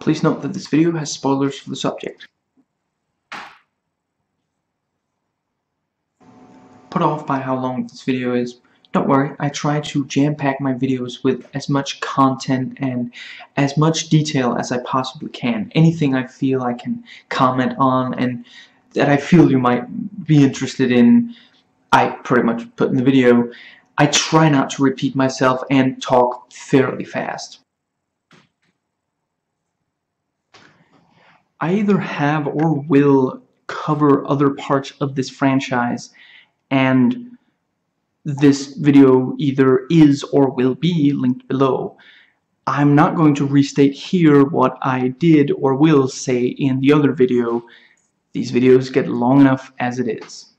Please note that this video has spoilers for the subject. Put off by how long this video is, don't worry, I try to jam-pack my videos with as much content and as much detail as I possibly can. Anything I feel I can comment on and that I feel you might be interested in, I pretty much put in the video. I try not to repeat myself and talk fairly fast. I either have or will cover other parts of this franchise, and this video either is or will be linked below. I'm not going to restate here what I did or will say in the other video. These videos get long enough as it is.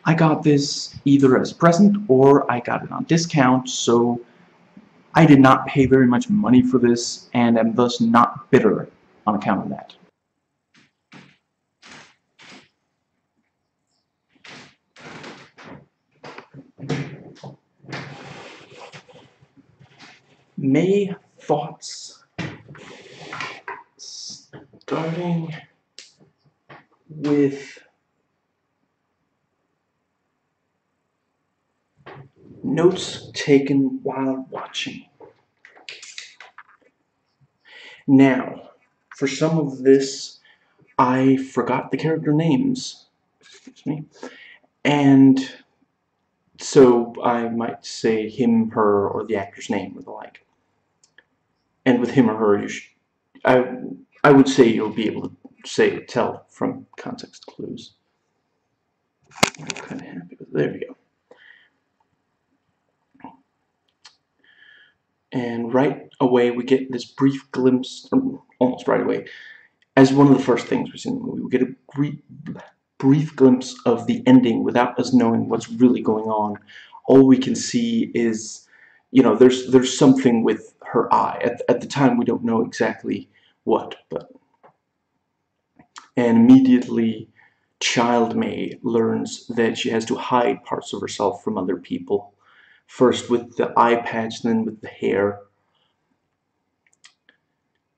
I got this either as a present or I got it on discount, so I did not pay very much money for this and am thus not bitter on account of that. May thoughts, starting with notes taken while watching. Now, for some of this, I forgot the character names, excuse me, and so I might say him, her, or the actor's name or the like. And with him or her, I would say you'll be able to tell from context clues. I'm kind of happy with, there we go. And right away we get this brief glimpse, almost right away, as one of the first things we see in the movie. We get a brief glimpse of the ending without us knowing what's really going on. All we can see is, you know, there's something with her eye. At the time we don't know exactly what, but... And immediately Child May learns that she has to hide parts of herself from other people. First with the eye patch, then with the hair.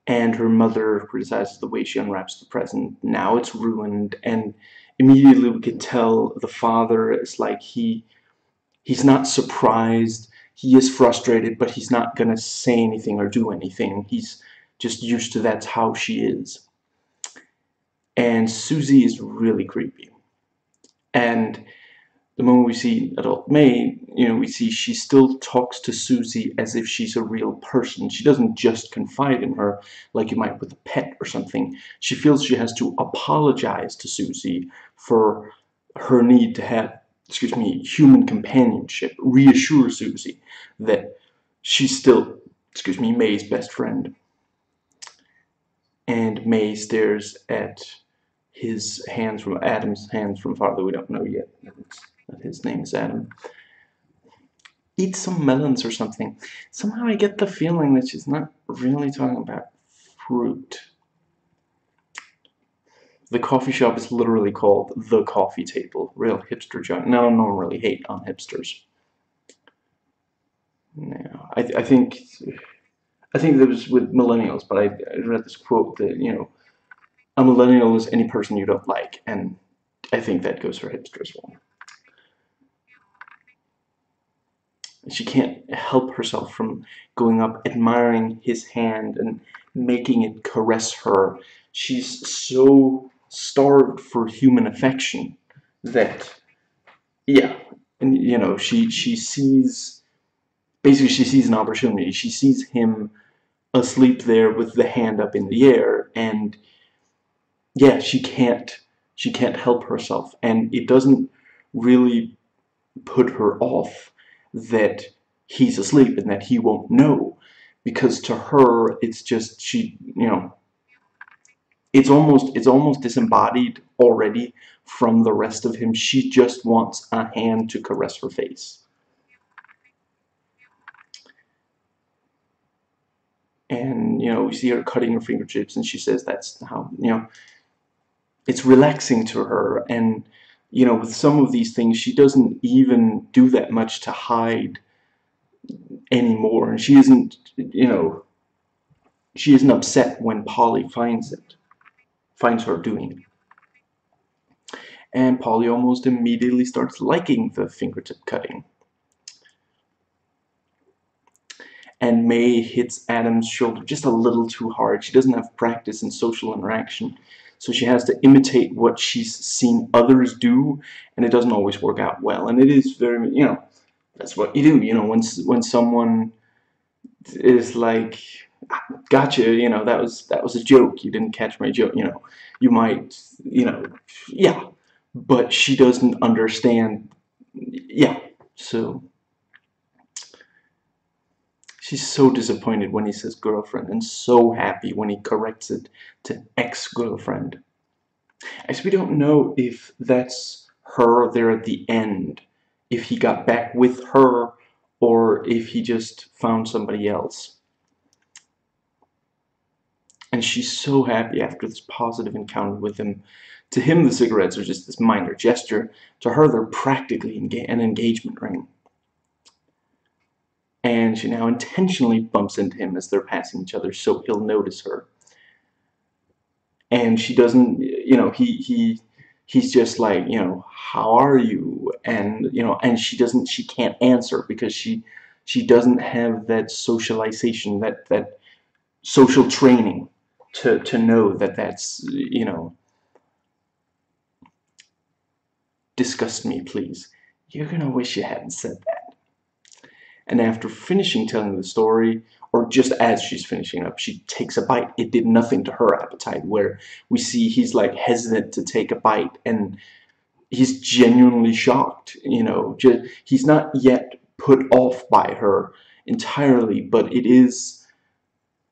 And her mother criticizes the way she unwraps the present. Now it's ruined, and immediately we can tell the father is like he's not surprised. He is frustrated, but he's not gonna say anything or do anything. He's just used to that's how she is. And Susie is really creepy. And the moment we see adult May, you know, we see she still talks to Susie as if she's a real person. She doesn't just confide in her like you might with a pet or something. She feels she has to apologize to Susie for her need to have, excuse me, human companionship. Reassure Susie that she's still, excuse me, May's best friend. And May stares at his hands from Adam's hands from father. We don't know yet that his name is Adam. Eat some melons or something. Somehow I get the feeling that she's not really talking about fruit. The coffee shop is literally called The Coffee Table. Real hipster joint. No one really hate on hipsters. No, I think that was with millennials, but I read this quote that, you know, a millennial is any person you don't like, and I think that goes for hipsters as well. She can't help herself from going up, admiring his hand, and making it caress her. She's so starved for human affection that, yeah, and you know, she sees, basically she sees an opportunity. She sees him asleep there with the hand up in the air, and yeah, she can't help herself, and it doesn't really put her off that he's asleep and that he won't know, because to her it's just, she, you know, it's almost disembodied already from the rest of him. She just wants a hand to caress her face. And you know, we see her cutting her fingertips, and she says that's how, you know, it's relaxing to her. And you know, with some of these things, she doesn't even do that much to hide anymore, and she isn't, you know, she isn't upset when Polly finds her doing it. And Polly almost immediately starts liking the fingertip cutting. And May hits Adam's shoulder just a little too hard. She doesn't have practice in social interaction, so she has to imitate what she's seen others do, and it doesn't always work out well. And it is very, you know, that's what you do. You know, when someone is like, gotcha, you know, that was a joke. You didn't catch my joke. You know, you might, you know, yeah, but she doesn't understand. Yeah, so she's so disappointed when he says girlfriend, and so happy when he corrects it to ex-girlfriend. As we don't know if that's her there at the end, if he got back with her, or if he just found somebody else. And she's so happy after this positive encounter with him. To him, the cigarettes are just this minor gesture. To her, they're practically an engagement ring. And she now intentionally bumps into him as they're passing each other so he'll notice her. And she doesn't, you know, he's just like, you know, how are you? And, you know, and she can't answer because she doesn't have that socialization, that social training to know that that's, you know, disgust me, please. You're gonna wish you hadn't said that. And after finishing telling the story, or just as she's finishing up, she takes a bite. It did nothing to her appetite, where we see he's like hesitant to take a bite, and he's genuinely shocked. You know, he's not yet put off by her entirely, but it is,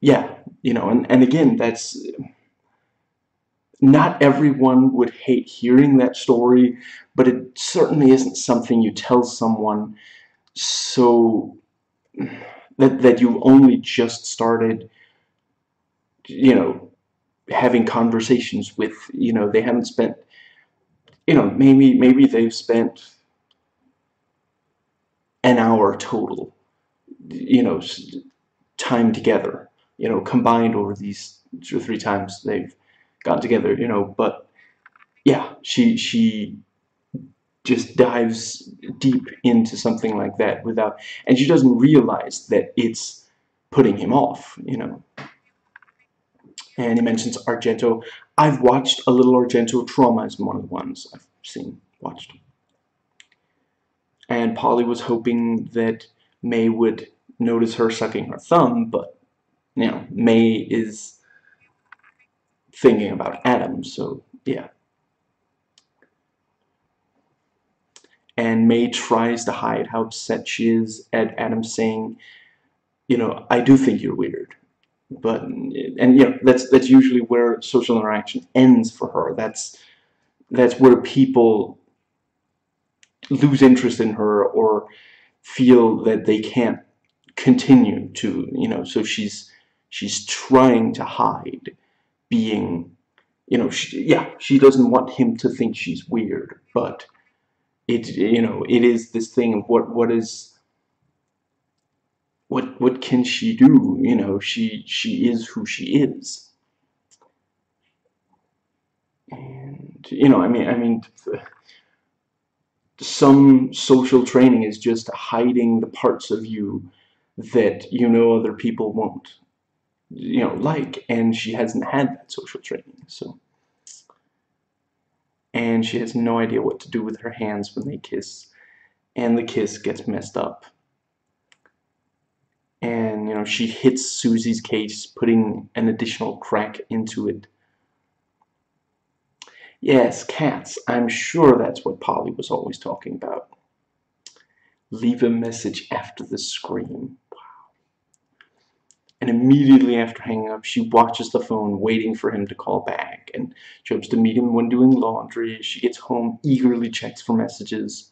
yeah, you know, and again, that's, not everyone would hate hearing that story, but it certainly isn't something you tell someone so that you've only just started, you know, having conversations with. You know, they haven't spent, you know, maybe they've spent an hour total, you know, time together, you know, combined over these 2 or 3 times they've gotten together, you know. But yeah, she just dives deep into something like that without, and she doesn't realize that it's putting him off, you know. And he mentions Argento. I've watched a little Argento. Trauma is one of the ones I've watched. And Polly was hoping that May would notice her sucking her thumb, but, you know, May is thinking about Adam, so yeah. And May tries to hide how upset she is at Adam saying, you know, I do think you're weird. But, and you know, that's usually where social interaction ends for her. That's where people lose interest in her or feel that they can't continue to, you know. So she's trying to hide being, you know, she doesn't want him to think she's weird, but it, you know, it is this thing of what can she do? You know, she is who she is. And, you know, I mean, some social training is just hiding the parts of you that you know other people won't, you know, like. And she hasn't had that social training, so. And she has no idea what to do with her hands when they kiss, and the kiss gets messed up. And, you know, she hits Susie's case, putting an additional crack into it. Yes, cats. I'm sure that's what Polly was always talking about. Leave a message after the scream. And immediately after hanging up, she watches the phone, waiting for him to call back, and she hopes to meet him when doing laundry. She gets home, eagerly checks for messages,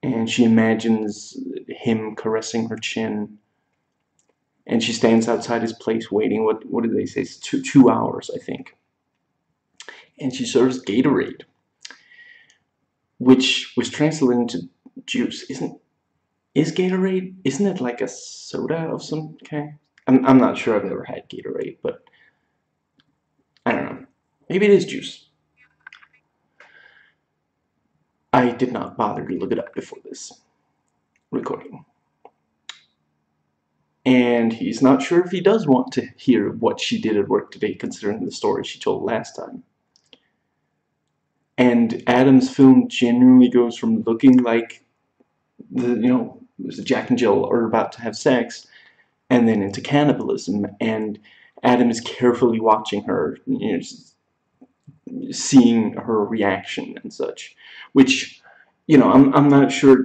and she imagines him caressing her chin. And she stands outside his place waiting. What did they say? It's 2 hours, I think. And she serves Gatorade, which was translated into juice. Isn't Is Gatorade, isn't it like a soda of some kind? I'm not sure, I've never had Gatorade, but I don't know. Maybe it is juice. I did not bother to look it up before this recording. And he's not sure if he does want to hear what she did at work today, considering the story she told last time. And Adam's film genuinely goes from looking like Jack and Jill are about to have sex, and then into cannibalism. And Adam is carefully watching her, seeing her reaction and such, which, I'm not sure.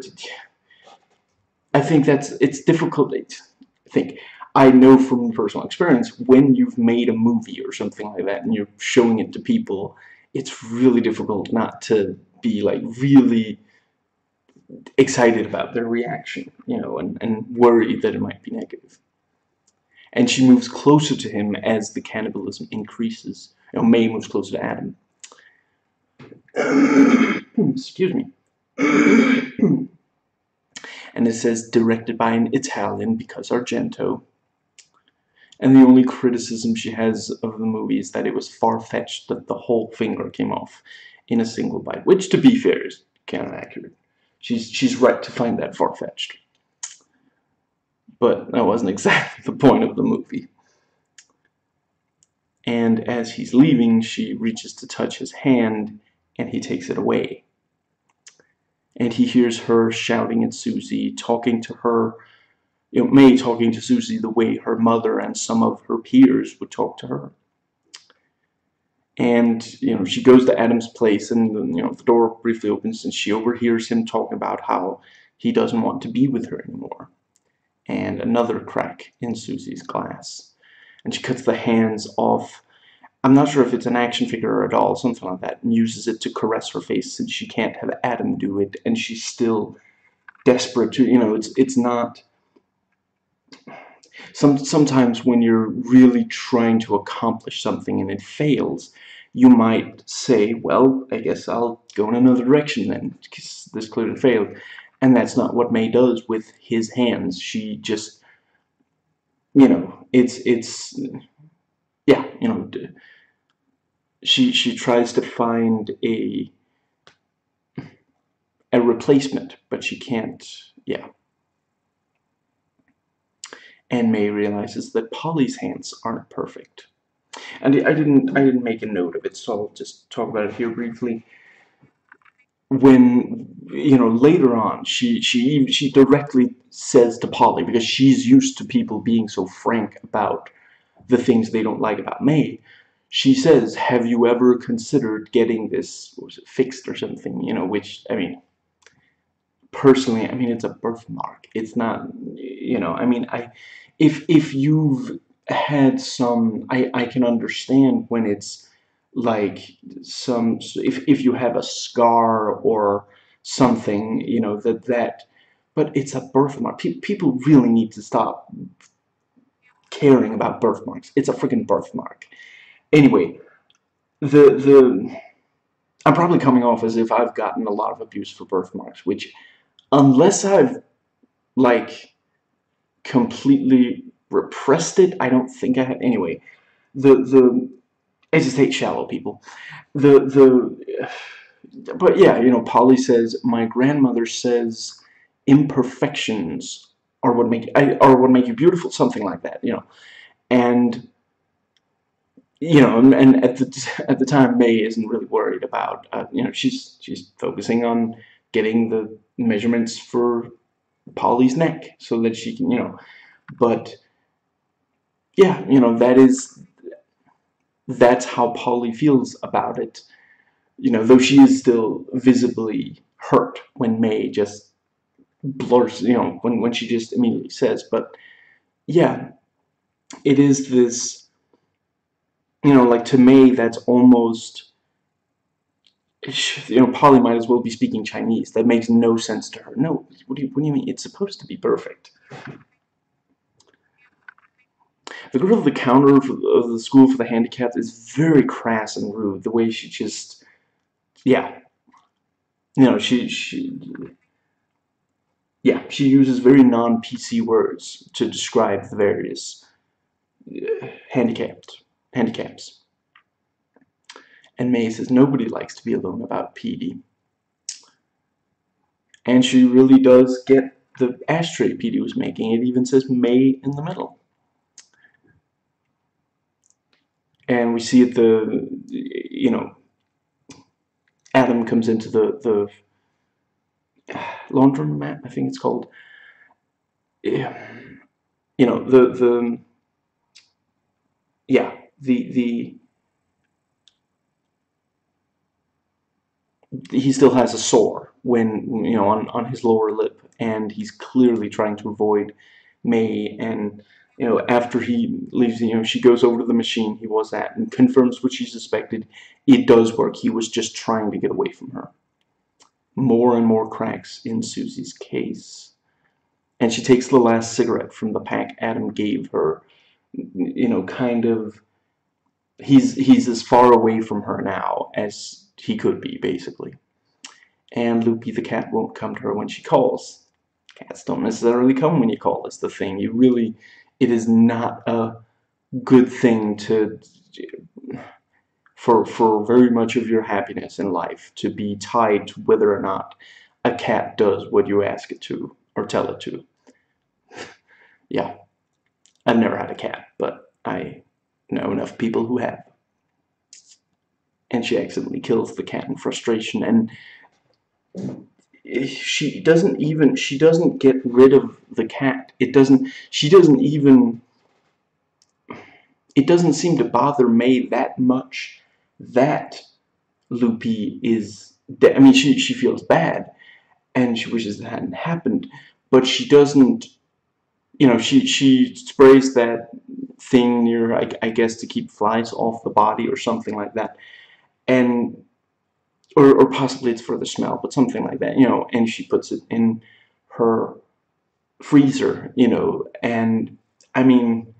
I think it's difficult. I know from personal experience, when you've made a movie or something like that and you're showing it to people, it's really difficult not to be like really excited about their reaction, and worried that it might be negative. And she moves closer to him as the cannibalism increases. May moves closer to Adam. Excuse me. And it says directed by an Italian because Argento. And the only criticism she has of the movie is that it was far-fetched that the whole finger came off in a single bite, which, to be fair, is kind of accurate. She's right to find that far-fetched. But that wasn't exactly the point of the movie. And as he's leaving, she reaches to touch his hand, and he takes it away. And he hears her shouting at Susie, talking to her, May talking to Susie the way her mother and some of her peers would talk to her. And, she goes to Adam's place, and, the door briefly opens, and she overhears him talking about how he doesn't want to be with her anymore. And another crack in Susie's glass. And she cuts the hands off. I'm not sure if it's an action figure or a doll, something like that, and uses it to caress her face since she can't have Adam do it, and she's still desperate to, it's not... Sometimes when you're really trying to accomplish something and it fails, you might say, well, I guess I'll go in another direction then, because this clearly failed. And that's not what May does with his hands. She just, she tries to find a replacement, but she can't, And May realizes that Polly's hands aren't perfect. And I didn't make a note of it, so I'll just talk about it here briefly. When, later on, she directly says to Polly, because she's used to people being so frank about the things they don't like about May, she says, have you ever considered getting this, what was it, fixed or something, which, personally, it's a birthmark. It's not, if you've had some, I can understand when it's like if you have a scar or something, but it's a birthmark. People really need to stop caring about birthmarks. It's a freaking birthmark. Anyway, I'm probably coming off as if I've gotten a lot of abuse for birthmarks, which, unless I've, completely repressed it, I don't think I have. Anyway, I just hate shallow people. But yeah, Polly says, my grandmother says imperfections are what make you beautiful, something like that, and and at the time, May isn't really worried about, she's focusing on getting the measurements for Polly's neck so that she can, but yeah, that's how Polly feels about it, though she is still visibly hurt when May just blurs, when she just immediately says, but yeah, it is this, to May, that's almost, Polly might as well be speaking Chinese. That makes no sense to her. No, what do you mean? It's supposed to be perfect. The girl at the counter of the school for the handicapped is very crass and rude. The way she just, yeah, she yeah, she uses very non-PC words to describe the various handicaps. And May says nobody likes to be alone about PD. And she really does get the ashtray PD was making. It even says May in the middle. And we see at the, Adam comes into the laundromat, I think it's called. Yeah, yeah, the he still has a sore when on his lower lip, and he's clearly trying to avoid May. And after he leaves, she goes over to the machine he was at and confirms what she suspected. It does work. He was just trying to get away from her. More and more cracks in Susie's case, and she takes the last cigarette from the pack Adam gave her. Kind of, he's as far away from her now as he could be, basically. And Loopy the cat won't come to her when she calls. Cats don't necessarily come when you call, is the thing. It is not a good thing for very much of your happiness in life to be tied to whether or not a cat does what you ask it to or tell it to. Yeah, I've never had a cat, but I know enough people who have. And she accidentally kills the cat in frustration, and she doesn't get rid of the cat. It doesn't seem to bother May that much that Loopy is dead. I mean, she feels bad and she wishes it hadn't happened, but she doesn't, she sprays that thing near, I guess, to keep flies off the body or something like that, and or possibly it's for the smell, but something like that, and she puts it in her freezer, and I mean,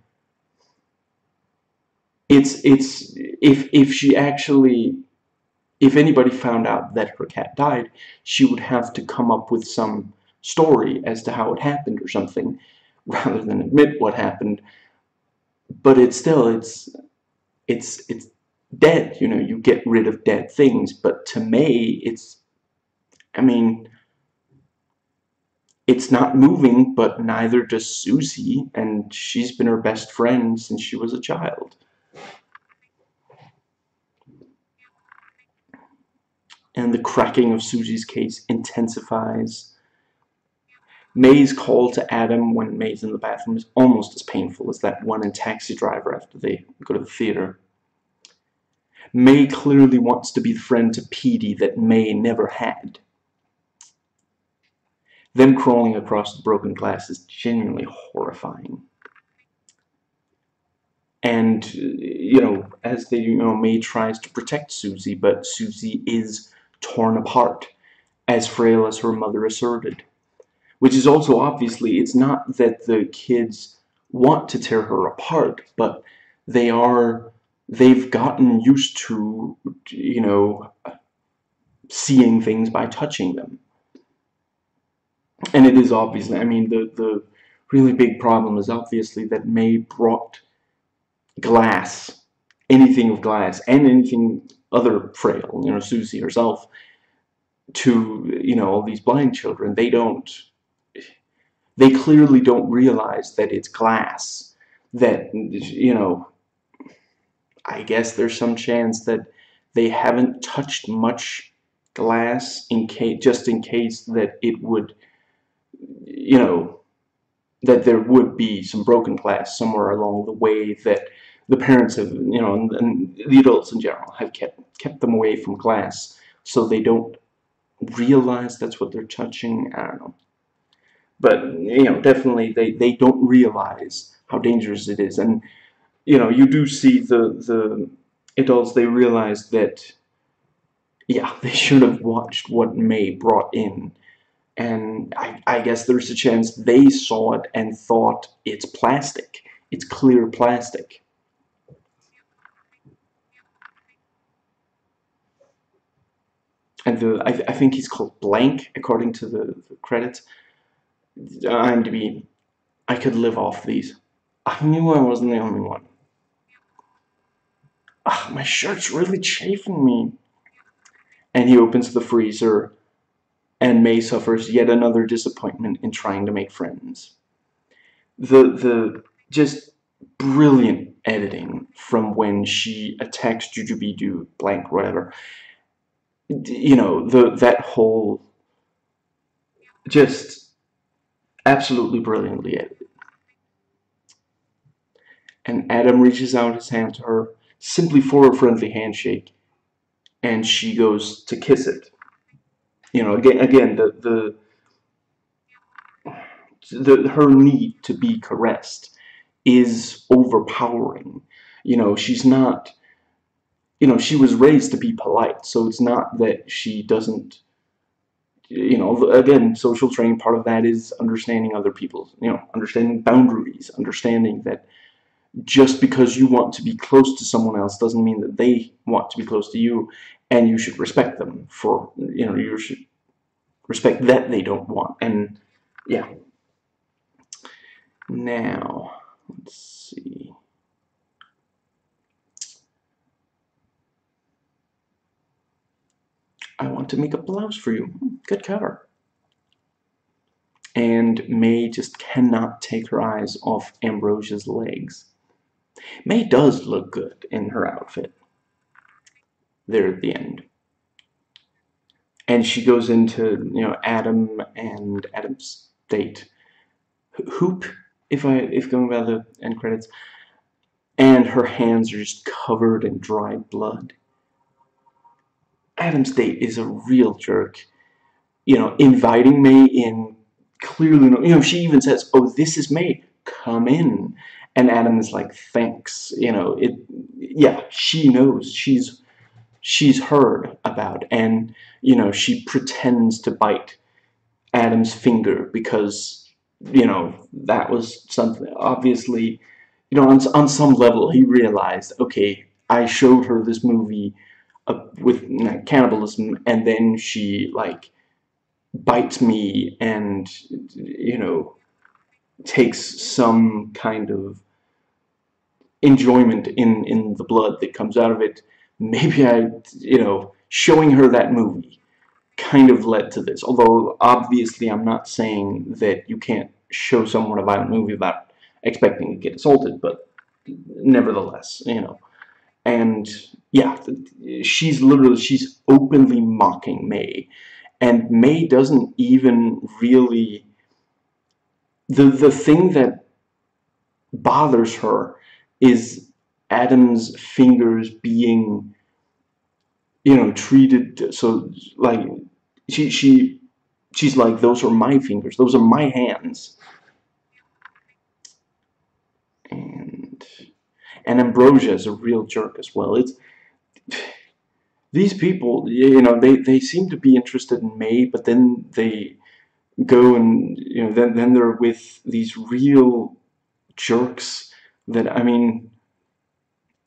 it's if she actually, if anybody found out that her cat died, she would have to come up with some story as to how it happened or something, rather than admit what happened. But it's dead. You get rid of dead things. But to May, I mean, it's not moving, but neither does Susie, and she's been her best friend since she was a child. And the cracking of Susie's case intensifies. May's call to Adam when May's in the bathroom is almost as painful as that one in Taxi Driver after they go to the theater. May clearly wants to be the friend to Petey that May never had. Them crawling across the broken glass is genuinely horrifying. And, as they, May tries to protect Susie, but Susie is torn apart, as frail as her mother asserted. Which is also, obviously, it's not that the kids want to tear her apart, but they've gotten used to, seeing things by touching them. And it is obviously, I mean, the really big problem is obviously that May brought glass, anything of glass, and anything other frail, Susie herself, to, all these blind children. They clearly don't realize that it's glass, that, I guess there's some chance that they haven't touched much glass just in case that it would, that there would be some broken glass somewhere along the way, that the parents have, and the adults in general have kept them away from glass so they don't realize that's what they're touching. I don't know. But, definitely they don't realize how dangerous it is. And, you do see the adults, they realize that, yeah, they should have watched what May brought in. And I guess there's a chance they saw it and thought it's plastic. It's clear plastic. And I think he's called Blank, according to the credits. IMDb, I could live off these. I knew I wasn't the only one. Ugh, my shirt's really chafing me. And he opens the freezer, and May suffers yet another disappointment in trying to make friends. The just brilliant editing from when she attacks Jujubee blank whatever. You know, that whole, just absolutely brilliantly edited. And Adam reaches out his hand to her simply for a friendly handshake, and she goes to kiss it. You know, again, her need to be caressed is overpowering. You know, she's not, you know, she was raised to be polite, so it's not that she doesn't, you know, again, social training, part of that is understanding other people's, you know, understanding boundaries, understanding that just because you want to be close to someone else doesn't mean that they want to be close to you, and you should respect them for, you know, you should respect that they don't want. And yeah. Now, let's see. I want to make a blouse for you. Good cover. And May just cannot take her eyes off Ambrosia's legs. May does look good in her outfit. There at the end. And she goes into, you know, Adam and Adam's date. Hoop, if going by the end credits. And her hands are just covered in dried blood. Adam's date is a real jerk. You know, inviting May in, clearly, you know, she even says, "Oh, this is May, come in," and Adam is like, "Thanks," you know. Yeah, she knows, she's heard about, and you know, she pretends to bite Adam's finger because, you know, that was something, obviously, you know, on some level he realized, okay, I showed her this movie with cannibalism, and then she like bites me and, you know, takes some kind of enjoyment in the blood that comes out of it. Maybe you know, showing her that movie kind of led to this. Although, obviously, I'm not saying that you can't show someone a violent movie without expecting to get assaulted, but nevertheless, you know. And, yeah, she's openly mocking May. And May doesn't even really... The thing that bothers her is Adam's fingers being, you know, treated so, like, she's like, those are my fingers, those are my hands. And Ambrosia is a real jerk as well. It's... these people, you know, they seem to be interested in May, but then they go and, you know, then they're with these real jerks that, I mean,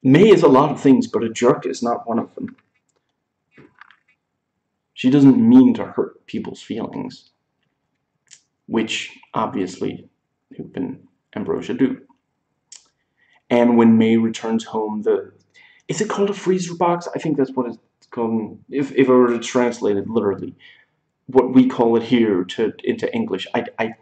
May is a lot of things, but a jerk is not one of them. She doesn't mean to hurt people's feelings, which obviously Hoop and Ambrosia do. And when May returns home, is it called a freezer box? I think that's what it's called. If I were to translate it literally, what we call it here into English, I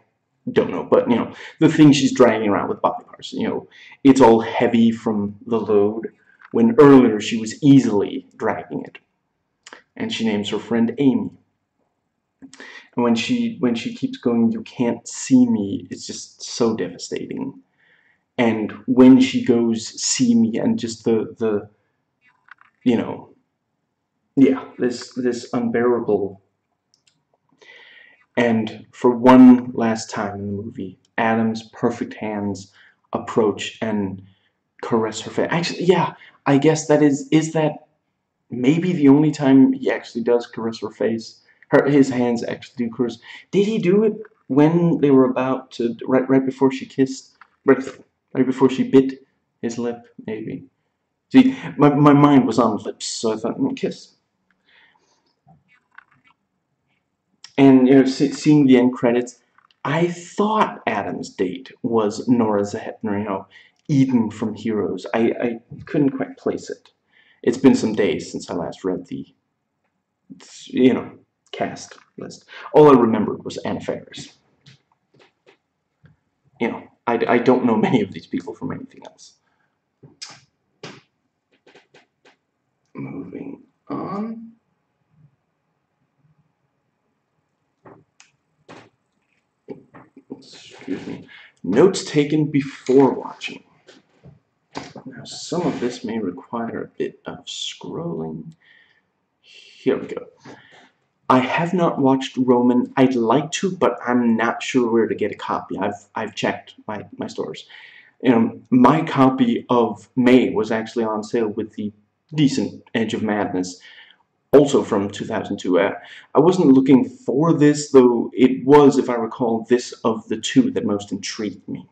don't know, but you know, the thing she's dragging around with body parts, you know, it's all heavy from the load, when earlier she was easily dragging it. And she names her friend Amy. And when she keeps going, "You can't see me," it's just so devastating. And when she goes, "See me," and just the you know, yeah, this unbearable. And for one last time in the movie, Adam's perfect hands approach and caress her face. Actually, yeah, I guess that is that maybe the only time he actually does caress her face. His hands actually do caress. Did he do it when they were about to, right before she kissed, right before she bit his lip? Maybe. See, my mind was on lips, so I thought, kiss. And you know, seeing the end credits, I thought Adam's date was Nora Zehetner, you know, Eden from Heroes. I couldn't quite place it. It's been some days since I last read the, you know, cast list. All I remembered was Anna Faris. You know, I don't know many of these people from anything else. Moving on. Excuse me. Notes taken before watching. Now, some of this may require a bit of scrolling. Here we go. I have not watched Roman. I'd like to, but I'm not sure where to get a copy. I've checked my stores. You know, my copy of May was actually on sale with the decent Edge of Madness, also from 2002. I wasn't looking for this, though it was, if I recall, this of the two that most intrigued me.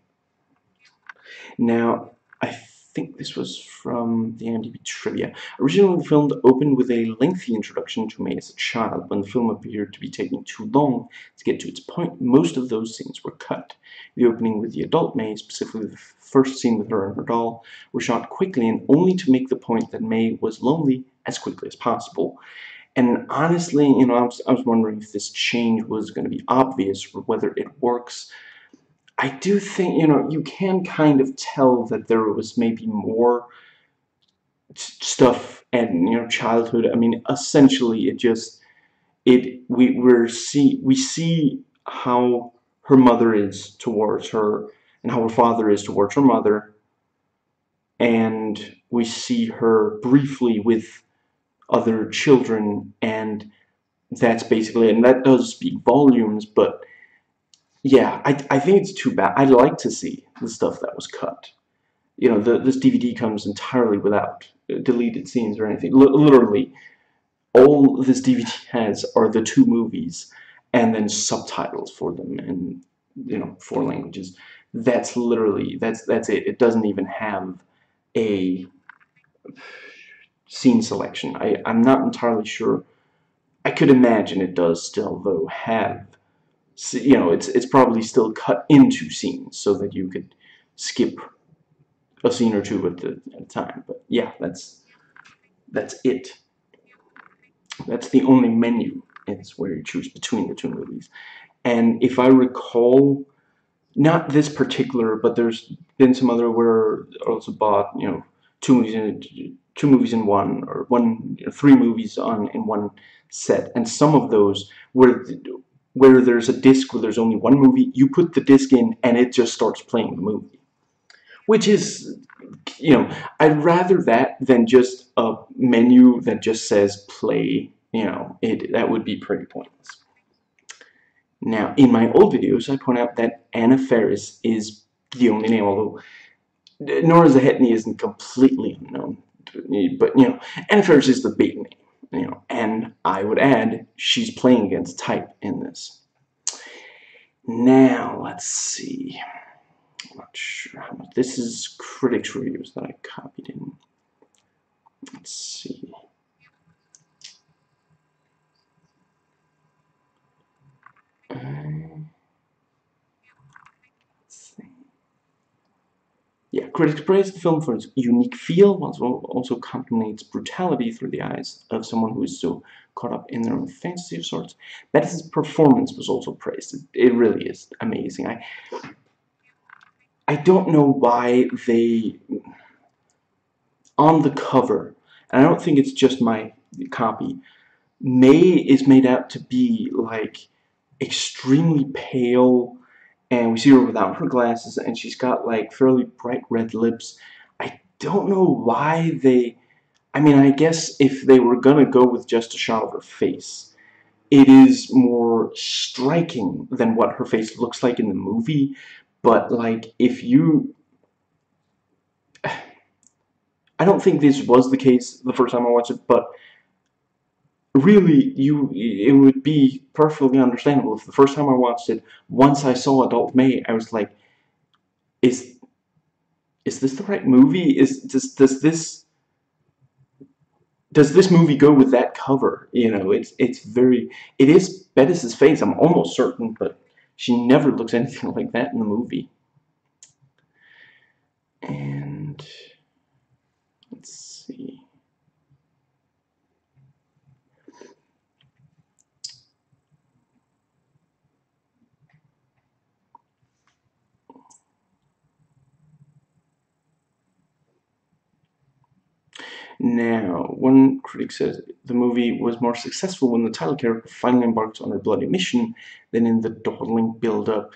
Now, I think this was from the IMDb trivia. Originally, the film opened with a lengthy introduction to May as a child. When the film appeared to be taking too long to get to its point, most of those scenes were cut. The opening with the adult May, specifically the first scene with her and her doll, were shot quickly and only to make the point that May was lonely as quickly as possible. And honestly, you know, I was wondering if this change was going to be obvious or whether it works. I do think, you know, you can kind of tell that there was maybe more stuff and, you know, childhood. I mean, essentially, we see how her mother is towards her and how her father is towards her mother, and we see her briefly with other children, and that's basically it. And that does speak volumes, but yeah, I think it's too bad. I'd like to see the stuff that was cut. You know, this DVD comes entirely without deleted scenes or anything. Literally, all this DVD has are the two movies and then subtitles for them in, you know, 4 languages. That's literally, that's it. It doesn't even have a scene selection. I'm not entirely sure. I could imagine it does still, though, have, you know, it's probably still cut into scenes so that you could skip a scene or two at a time. But yeah, that's it. That's the only menu. It's where you choose between the two movies. And if I recall, not this particular, but there's been some other where I also bought, you know, two movies in one, or one, you know, 3 movies in one set. And some of those where there's a disc where there's only one movie, you put the disc in and it just starts playing the movie. Which is, you know, I'd rather that than just a menu that just says play. You know, that would be pretty pointless. Now, in my old videos, I point out that Anna Faris is the only name, although Nora Zehetny isn't completely unknown. But, you know, Anna Faris is the big name. You know, and I would add, she's playing against type in this. Now, let's see. I'm not sure how much. This is critics' reviews that I copied in. Let's see. Let's see. Yeah, critics praise the film for its unique feel, while also contemplates brutality through the eyes of someone who is so caught up in their own fantasy of sorts. Bettis' performance was also praised. It really is amazing. I don't know why they, on the cover, and I don't think it's just my copy, May is made out to be like extremely pale, and we see her without her glasses, and she's got like fairly bright red lips. I don't know why they, I mean, I guess if they were gonna go with just a shot of her face, it is more striking than what her face looks like in the movie. But like, if you, I don't think this was the case the first time I watched it, but really, it would be perfectly understandable if the first time I watched it, once I saw Adult May, I was like, is this the right movie? Does this movie go with that cover? You know, it is Bettis' face, I'm almost certain, but She never looks anything like that in the movie. And let's see. Now, one critic says the movie was more successful when the title character finally embarks on her bloody mission than in the dawdling build-up.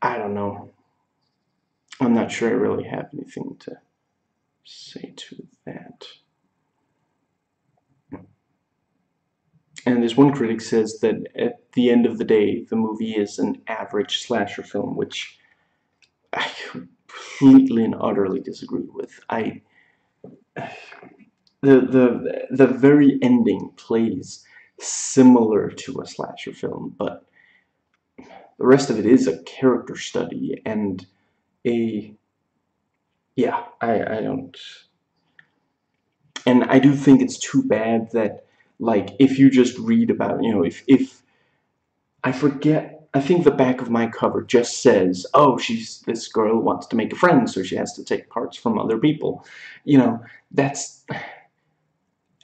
I don't know. I'm not sure I really have anything to say to that. And there's one critic says that at the end of the day, the movie is an average slasher film, which I completely and utterly disagree with. The very ending plays similar to a slasher film, but the rest of it is a character study and I don't. And I do think it's too bad that, like, if you just read about, if I forget, I think the back of my cover just says, oh, this girl wants to make a friend, so she has to take parts from other people. That's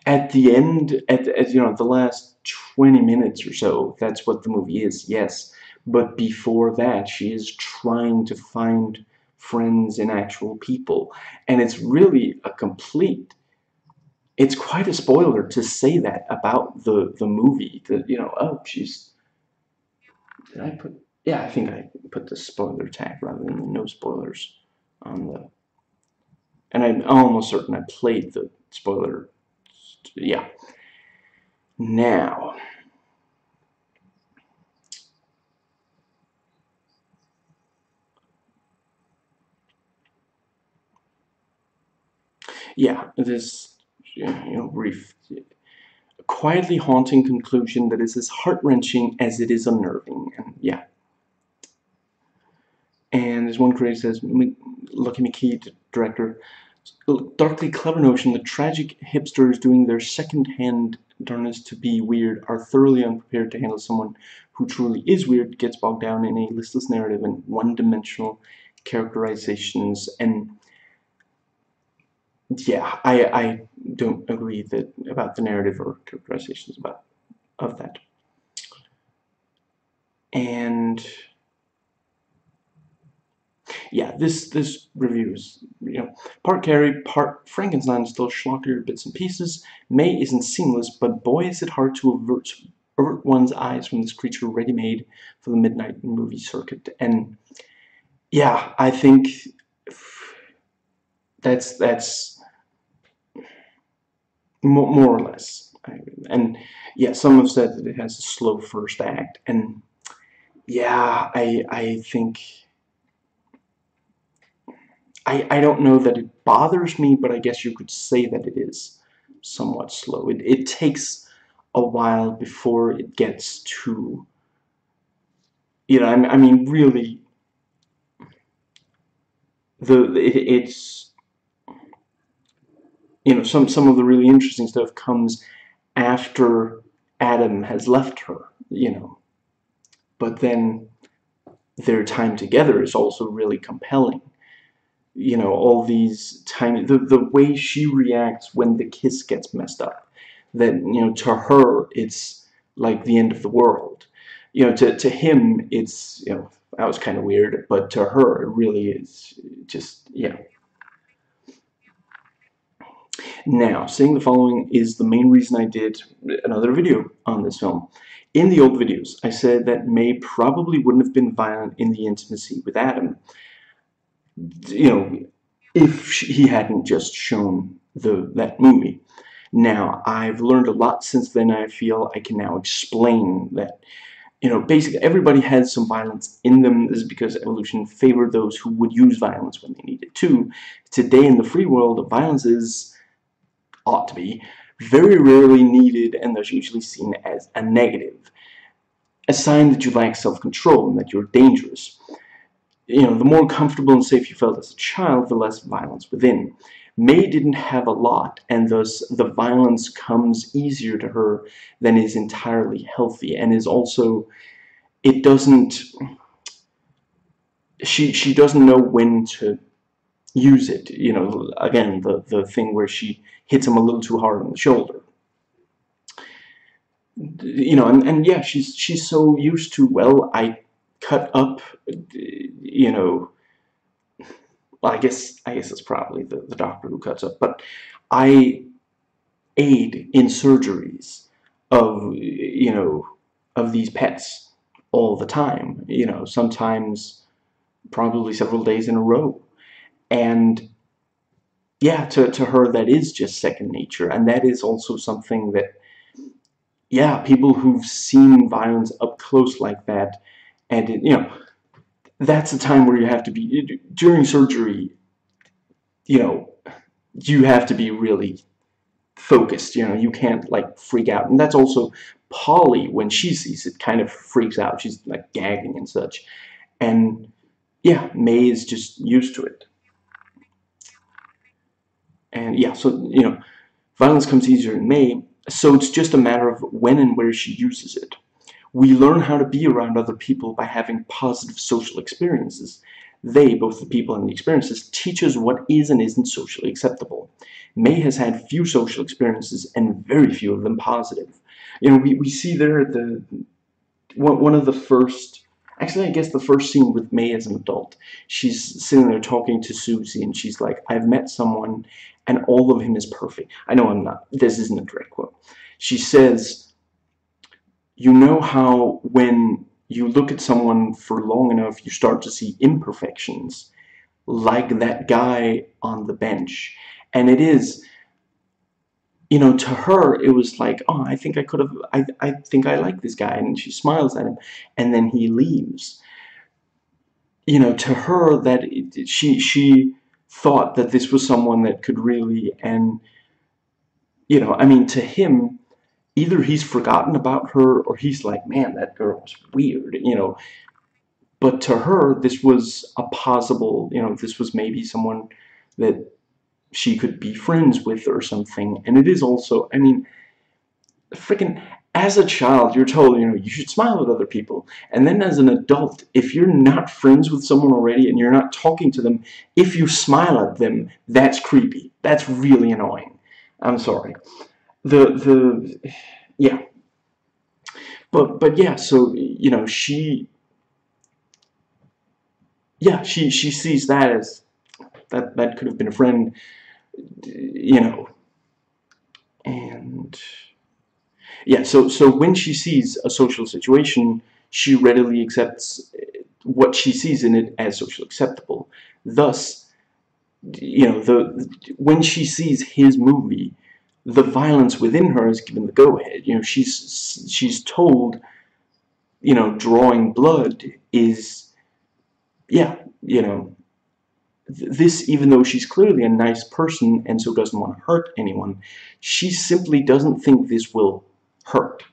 at the end, at the last 20 minutes or so, that's what the movie is, yes. But before that, she is trying to find friends in actual people. And it's really it's quite a spoiler to say that about the movie. That, oh, did I put, yeah, I think I put the spoiler tag rather than the no spoilers on the, and I'm almost certain I played the spoiler, yeah. Now, yeah, this, brief, quietly haunting conclusion that is as heart-wrenching as it is unnerving, and yeah. And there's one critic says, Lucky McKee, director, darkly clever notion that tragic hipsters doing their second-hand darnest to be weird are thoroughly unprepared to handle someone who truly is weird, gets bogged down in a listless narrative and one-dimensional characterizations. And yeah, I don't agree about the narrative or characterizations of that. And yeah, this review is, part Carrie, part Frankenstein, still schlockier bits and pieces. May isn't seamless, but boy is it hard to avert one's eyes from this creature ready-made for the midnight movie circuit. And yeah, I think that's more or less. And yeah, some have said that it has a slow first act, and yeah, I think I don't know that it bothers me, but I guess you could say that it is somewhat slow. It takes a while before it gets to, I mean, really, it's, some of the really interesting stuff comes after Adam has left her, but then their time together is also really compelling. All these tiny, the way she reacts when the kiss gets messed up, that, to her, it's like the end of the world. To him, it's, that was kind of weird, but to her, it really is just, yeah. Now, saying the following is the main reason I did another video on this film. In the old videos, I said that May probably wouldn't have been violent in the intimacy with Adam, if he hadn't just shown that movie. Now, I've learned a lot since then. I feel I can now explain that, basically everybody has some violence in them. This is because evolution favored those who would use violence when they need it to. Today in the free world, violence ought to be very rarely needed, and thus usually seen as a negative, a sign that you lack self-control and that you're dangerous. The more comfortable and safe you felt as a child, the less violence within. May didn't have a lot, and thus the violence comes easier to her than is entirely healthy, and is also, it doesn't, she doesn't know when to use it. You know, again, the thing where she hits him a little too hard on the shoulder. You know, and yeah, she's so used to, well, I cut up, you know, well, I guess it's probably the doctor who cuts up, but I aid in surgeries of, you know, of these pets all the time, you know, sometimes probably several days in a row. And yeah, to her, that is just second nature. And that is also something that, yeah, people who've seen violence up close like that, and it, you know, that's the time where you have to be, during surgery, you know, you have to be really focused. You know, you can't like freak out. And that's also Polly, when she sees it, kind of freaks out. She's like gagging and such. And yeah, May is just used to it. And yeah, so, you know, violence comes easier in May, so it's just a matter of when and where she uses it. We learn how to be around other people by having positive social experiences. They, both the people and the experiences, teach us what is and isn't socially acceptable. May has had few social experiences and very few of them positive. You know, we see there the one of the first, actually I guess the first scene with May as an adult. She's sitting there talking to Susie and she's like, I've met someone and all of him is perfect. I know I'm not, this isn't a direct quote. She says, you know how when you look at someone for long enough, you start to see imperfections, like that guy on the bench. And it is, you know, to her, it was like, oh, I think I could have, I think I like this guy. And she smiles at him, and then he leaves. You know, to her, that she thought that this was someone that could really, and, you know, I mean, to him, either he's forgotten about her or he's like, man, that girl was weird, you know. But to her, this was a possible, you know, this was maybe someone that she could be friends with or something. And it is also, I mean, freaking, as a child, you're told, you know, you should smile at other people. And then as an adult, if you're not friends with someone already and you're not talking to them, if you smile at them, that's creepy. That's really annoying. I'm sorry. Yeah. But yeah, so, you know, she sees that as, that could have been a friend, you know. And yeah, so when she sees a social situation, she readily accepts what she sees in it as socially acceptable. Thus, you know, when she sees his movie, the violence within her is given the go-ahead. You know, she's told, you know, drawing blood is, yeah, you know, this, even though she's clearly a nice person and so doesn't want to hurt anyone, she simply doesn't think this will hurt.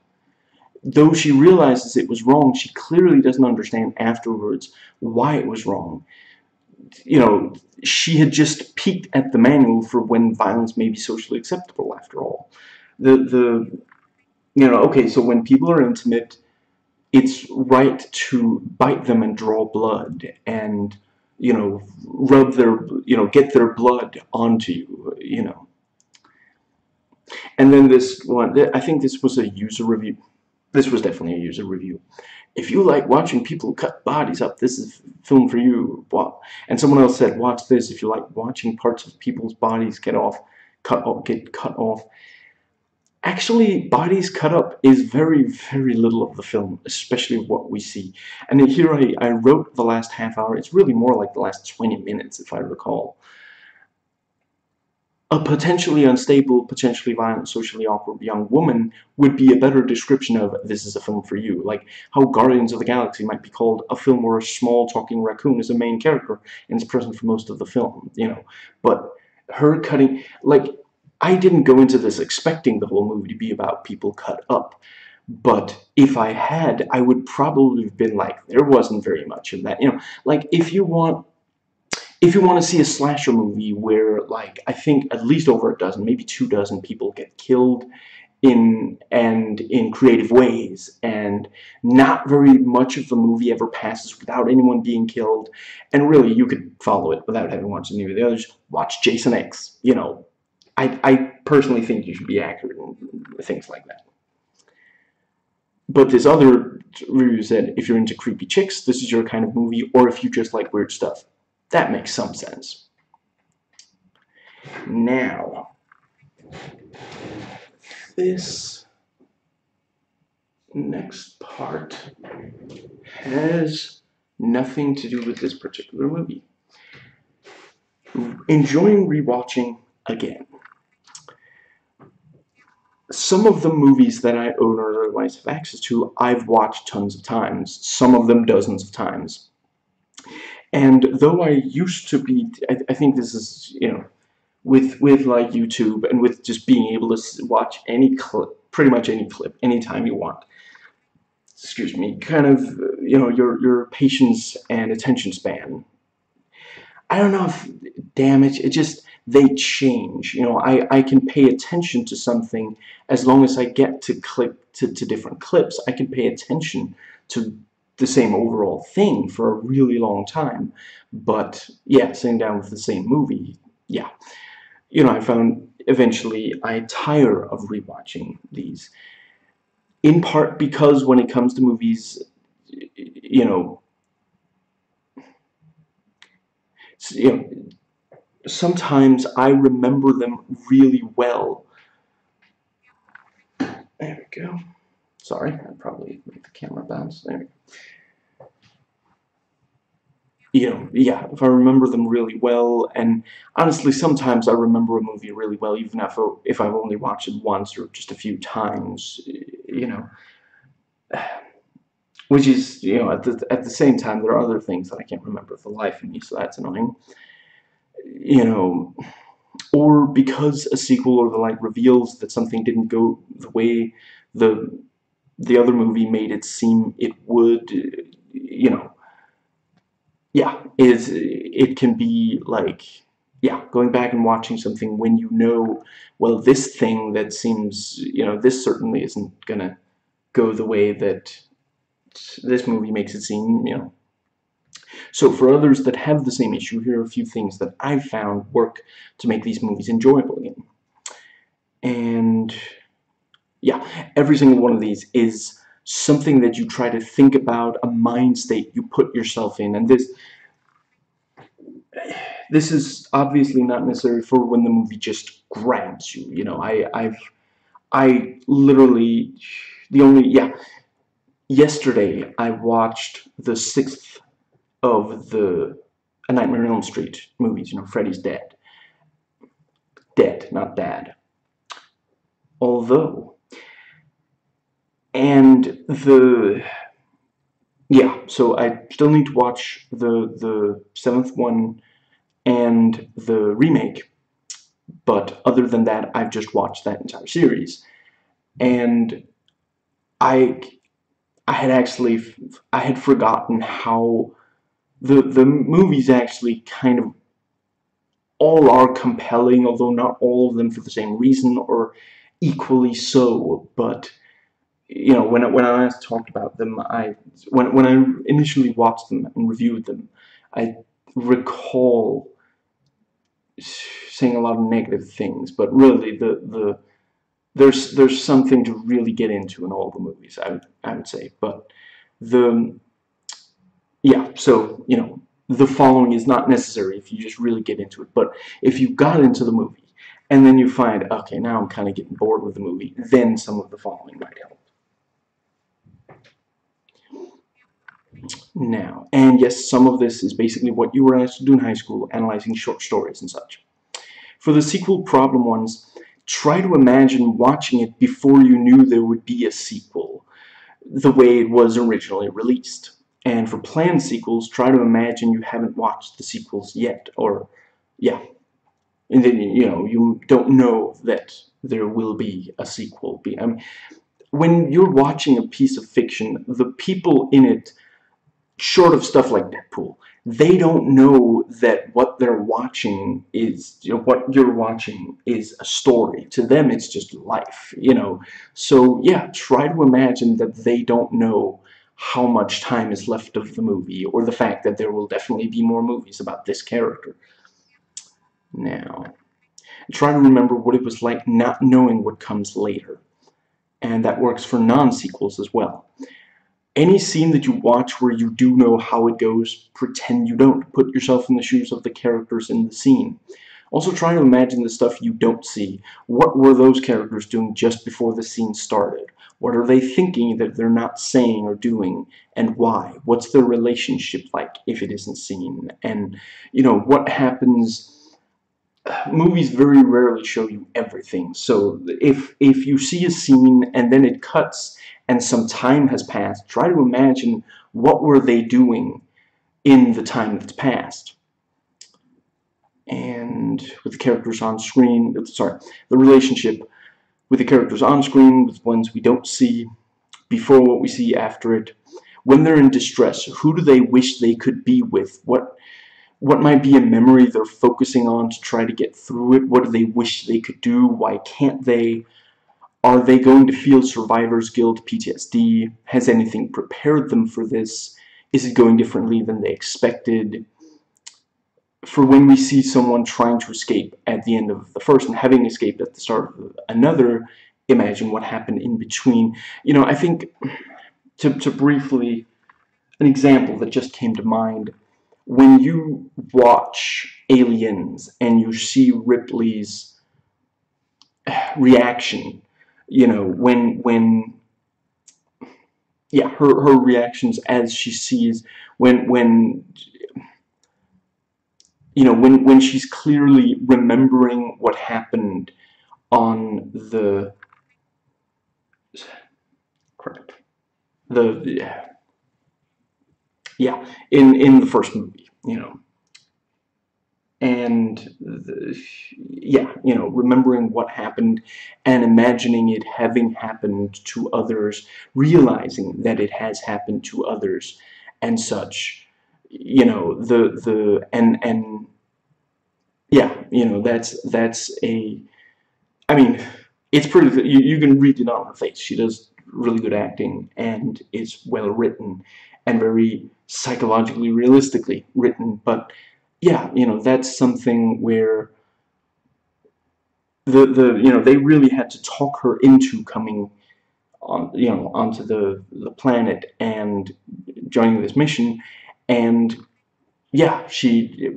Though she realizes it was wrong, she clearly doesn't understand afterwards why it was wrong. You know, she had just peeked at the manual for when violence may be socially acceptable, after all. You know, okay, so when people are intimate, it's right to bite them and draw blood and, you know, rub their, you know, get their blood onto you, you know. And then this one, I think this was a user review. This was definitely a user review. If you like watching people cut bodies up, this is film for you. And someone else said, watch this if you like watching parts of people's bodies get cut off. Actually, bodies cut up is very, very little of the film, especially what we see. And here I wrote the last half hour. It's really more like the last 20 minutes, if I recall. A potentially unstable, potentially violent, socially awkward young woman would be a better description of this is a film for you. Like how Guardians of the Galaxy might be called a film where a small talking raccoon is a main character and is present for most of the film, you know. But her cutting, like, I didn't go into this expecting the whole movie to be about people cut up. But if I had, I would probably have been like, there wasn't very much of that, you know. Like, if you want to see a slasher movie where, like, I think at least over a dozen, maybe 2 dozen people get killed, in creative ways, and not very much of the movie ever passes without anyone being killed. And really, you could follow it without having watched any of the others. Watch Jason X. You know, I personally think you should be accurate in things like that. But this other review said, if you're into creepy chicks, this is your kind of movie, or if you just like weird stuff. That makes some sense. Now, this next part has nothing to do with this particular movie. Enjoying rewatching again. Some of the movies that I own or otherwise have access to, I've watched tons of times, some of them dozens of times. And though I used to be, I think this is, you know, with like YouTube and with just being able to watch any clip, pretty much any clip, anytime you want. Excuse me, kind of, you know, your patience and attention span. I don't know if, damn it, it just, they change. You know, I can pay attention to something as long as I get to click to different clips. I can pay attention to the same overall thing for a really long time. But yeah, sitting down with the same movie, yeah. You know, I found eventually I tire of rewatching these. In part because when it comes to movies, you know, sometimes I remember them really well. There we go. Sorry, I probably made the camera bounce. There we go. You know, yeah, if I remember them really well, and honestly, sometimes I remember a movie really well, even if I've only watched it once or just a few times, you know. Which is, you know, at the same time, there are other things that I can't remember for the life of me, so that's annoying. You know, or because a sequel or the like reveals that something didn't go the way the other movie made it seem it would, you know. Yeah, it can be like, yeah, going back and watching something when you know, well, this thing that seems, you know, this certainly isn't gonna go the way that this movie makes it seem, you know. So for others that have the same issue, here are a few things that I've found work to make these movies enjoyable again. And yeah, every single one of these is something that you try to think about, a mind state you put yourself in, and this is obviously not necessary for when the movie just grabs you. You know, I literally, yesterday I watched the 6th of the A Nightmare on Elm Street movies. You know, Freddy's dead. Dead, not dad. Although, and yeah, so I still need to watch the 7th one and the remake, but other than that, I've just watched that entire series, and I had forgotten how the movies actually kind of all are compelling, although not all of them for the same reason or equally so. But you know, when I last talked about them, when I initially watched them and reviewed them, I recall saying a lot of negative things, but really there's something to really get into in all the movies, I would say. But yeah, so you know, the following is not necessary if you just really get into it. But if you got into the movie and then you find, okay, now I'm kind of getting bored with the movie, then some of the following might help. Now, and yes, some of this is basically what you were asked to do in high school, analyzing short stories and such. For the sequel problem ones, try to imagine watching it before you knew there would be a sequel, the way it was originally released. And for planned sequels, try to imagine you haven't watched the sequels yet, or, yeah, and then, you know, you don't know that there will be a sequel. When you're watching a piece of fiction, the people in it short of stuff like Deadpool, they don't know that what they're watching is, what you're watching is a story. To them, it's just life, So, yeah, try to imagine that they don't know how much time is left of the movie, or the fact that there will definitely be more movies about this character. Now, try to remember what it was like not knowing what comes later. And that works for non-sequels as well. Any scene that you watch where you do know how it goes, pretend you don't. Put yourself in the shoes of the characters in the scene. Also try to imagine the stuff you don't see. What were those characters doing just before the scene started? What are they thinking that they're not saying or doing, and why? What's their relationship like if it isn't seen? And, what happens. Movies very rarely show you everything. So if you see a scene and then it cuts and some time has passed, try to imagine what were they doing in the time that's passed. And with the characters on screen, the relationship with the characters on screen, with ones we don't see, before what we see after it. When they're in distress, who do they wish they could be with? What might be a memory they're focusing on to try to get through it? What do they wish they could do? Why can't they? Are they going to feel survivor's guilt, PTSD? Has anything prepared them for this? Is it going differently than they expected? For when we see someone trying to escape at the end of the first and having escaped at the start of another, imagine what happened in between. I think, to briefly, an example that just came to mind, when you watch Aliens and you see Ripley's reaction, when yeah, her reactions as she sees, when she's clearly remembering what happened on the correct yeah, in the first movie, and yeah, remembering what happened and imagining it having happened to others, realizing that it has happened to others and such, and yeah, that's a, I mean, it's pretty, you can read it on her face. She does really good acting, and it's well written and very psychologically realistically written. But yeah, that's something where they really had to talk her into coming on, onto the planet and joining this mission. And yeah, she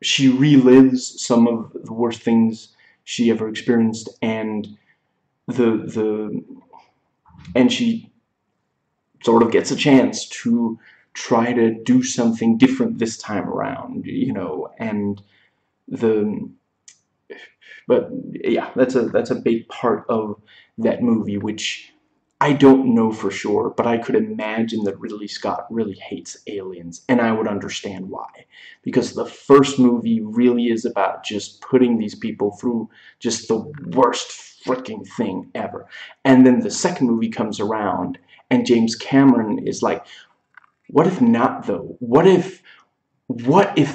relives some of the worst things she ever experienced, and the and she sort of gets a chance to try to do something different this time around, and the but yeah, that's a big part of that movie, which I don't know for sure, but I could imagine that Ridley Scott really hates aliens, and I would understand why. Because the first movie really is about just putting these people through just the worst freaking thing ever. And then the second movie comes around, and James Cameron is like, what if not, though? What if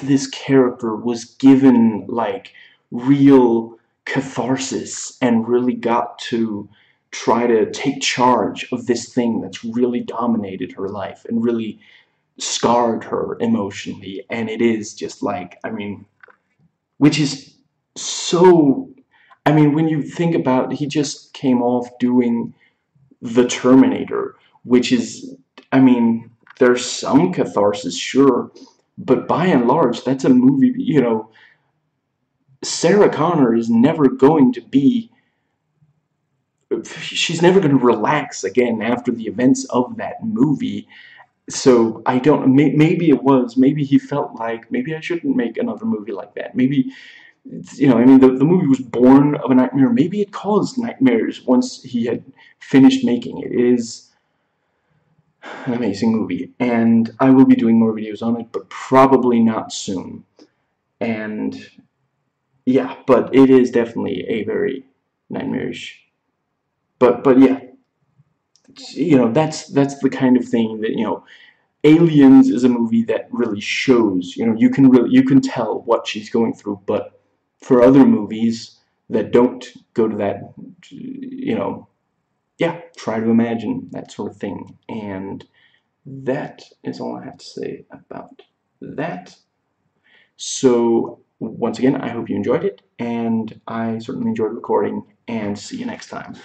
this character was given, like, real catharsis and really got to try to take charge of this thing that's really dominated her life and really scarred her emotionally? And it is just like, which is so, when you think about it, he just came off doing The Terminator, which is, there's some catharsis, sure, but by and large, that's a movie, Sarah Connor is never going to be, she's never going to relax again after the events of that movie. So I don't, maybe it was, maybe he felt like, maybe I shouldn't make another movie like that. Maybe, the movie was born of a nightmare. Maybe it caused nightmares once he had finished making it. It is an amazing movie, and I will be doing more videos on it, but probably not soon. And yeah, but it is definitely a very nightmarish. But yeah, that's the kind of thing that Aliens is a movie that really shows, you know, you can tell what she's going through. But for other movies that don't go to that, you know, yeah, try to imagine that sort of thing. And that is all I have to say about that. So once again, I hope you enjoyed it, and I certainly enjoyed recording, and see you next time.